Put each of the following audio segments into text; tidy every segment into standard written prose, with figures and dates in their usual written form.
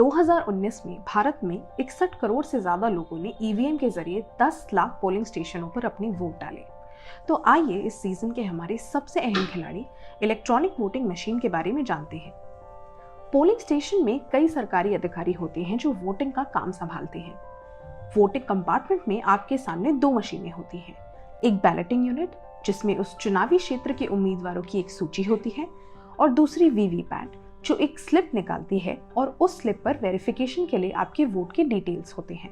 2019 में भारत में 61 करोड़ से ज्यादा लोगों ने ईवीएम के जरिए 10 लाख पोलिंग स्टेशनों पर अपने वोट डाले। तो आइए इस सीजन के हमारे सबसे अहम खिलाड़ी इलेक्ट्रॉनिक वोटिंग मशीन के बारे में जानते हैं। पोलिंग स्टेशन में कई सरकारी अधिकारी होते हैं जो वोटिंग का काम संभालते हैं। वोटिंग कंपार्टमेंट में आपके सामने दो मशीनें होती हैं, एक बैलेटिंग यूनिट जिसमें उस चुनावी क्षेत्र के उम्मीदवारों की एक सूची होती है और दूसरी वीवीपैट जो एक स्लिप निकालती है और उस स्लिप पर वेरिफिकेशन के लिए आपके वोट के डिटेल्स होते हैं।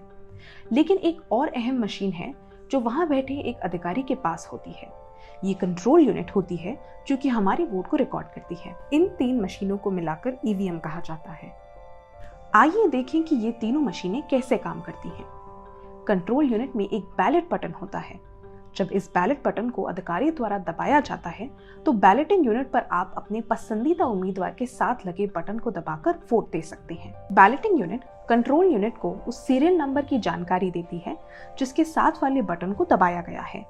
लेकिन एक और अहम मशीन है जो वहां बैठे एक अधिकारी के पास होती है। ये कंट्रोल यूनिट होती है जो कि हमारे वोट को रिकॉर्ड करती है। इन तीन मशीनों को मिलाकर ईवीएम कहा जाता है। आइए देखें कि ये तीनों मशीनें कैसे काम करती हैं। कंट्रोल यूनिट में एक बैलेट बटन होता है। जब इस बैलेट बटन को अधिकारी द्वारा दबाया जाता है तो बैलेटिंग यूनिट पर आप अपने पसंदीदा उम्मीदवार के साथ लगे बटन को दबाकर वोट दे सकते हैं। बैलेटिंग यूनिट कंट्रोल यूनिट को उस सीरियल नंबर की जानकारी देती है जिसके साथ वाले बटन को दबाया गया है।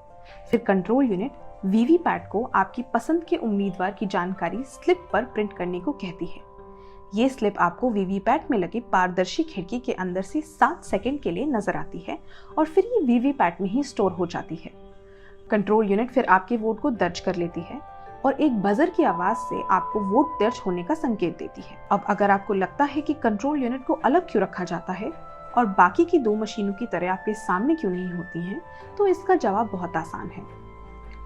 फिर कंट्रोल यूनिट वीवीपैट को आपकी पसंद के उम्मीदवार की जानकारी स्लिप पर प्रिंट करने को कहती है। ये स्लिप आपको वीवीपैट में लगे पारदर्शी खिड़की के अंदर से 7 सेकंड के लिए नजर आती है और फिर ये वीवीपैट में ही स्टोर हो जाती है। कंट्रोल यूनिट फिर आपके वोट को दर्ज कर लेती है और एक बजर की आवाज से आपको वोट दर्ज होने का संकेत देती है। अब अगर आपको लगता है कि कंट्रोल यूनिट को अलग क्यों रखा जाता है और बाकी की दो मशीनों की तरह आपके सामने क्यों नहीं होती हैं, तो इसका जवाब बहुत आसान है।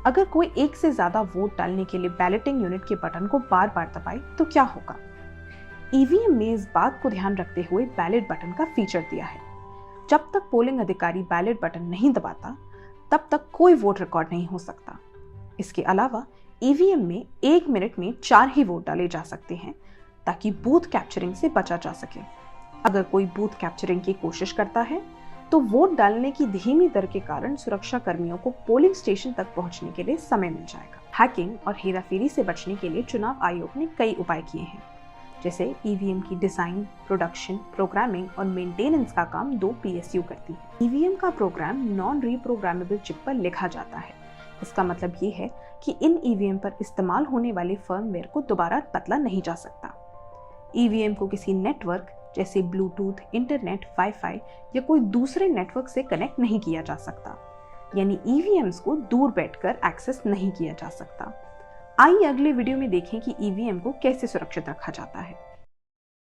अगर कोई एक से ज्यादा वोट डालने के लिए बैलेटिंग यूनिट के बटन को बार बार दबाए तो क्या होगा। ईवीएम में इस बात को ध्यान रखते हुए बैलेट बटन का फीचर दिया है। जब तक पोलिंग अधिकारी बैलेट बटन नहीं दबाता तब तक कोई वोट रिकॉर्ड नहीं हो सकता। इसके अलावा ईवीएम में 1 मिनट में 4 ही वोट डाले जा सकते हैं ताकि बूथ कैप्चरिंग से बचा जा सके। अगर कोई बूथ कैप्चरिंग की कोशिश करता है तो वोट डालने की धीमी दर के कारण सुरक्षा कर्मियों को पोलिंग स्टेशन तक पहुंचने के लिए समय मिल जाएगा। हैकिंग और हेराफेरी से बचने के लिए चुनाव आयोग ने कई उपाय किए हैं, जैसे ईवीएम की डिजाइन, प्रोडक्शन, प्रोग्रामिंग और मेंटेनेंस का काम 2 पीएसयू करती है। ईवीएम का प्रोग्राम नॉन रीप्रोग्रामेबल चिप पर लिखा जाता है। इसका मतलब ये है कि इन ईवीएम पर इस्तेमाल होने वाले फर्मवेयर को दोबारा बदला नहीं जा सकता। ईवीएम को किसी नेटवर्क जैसे ब्लूटूथ, इंटरनेट, वाईफाई या कोई दूसरे नेटवर्क से कनेक्ट नहीं किया जा सकता, यानी ईवीएम्स को दूर बैठकर एक्सेस नहीं किया जा सकता। आइए अगले वीडियो में देखें कि ईवीएम को कैसे सुरक्षित रखा जाता है।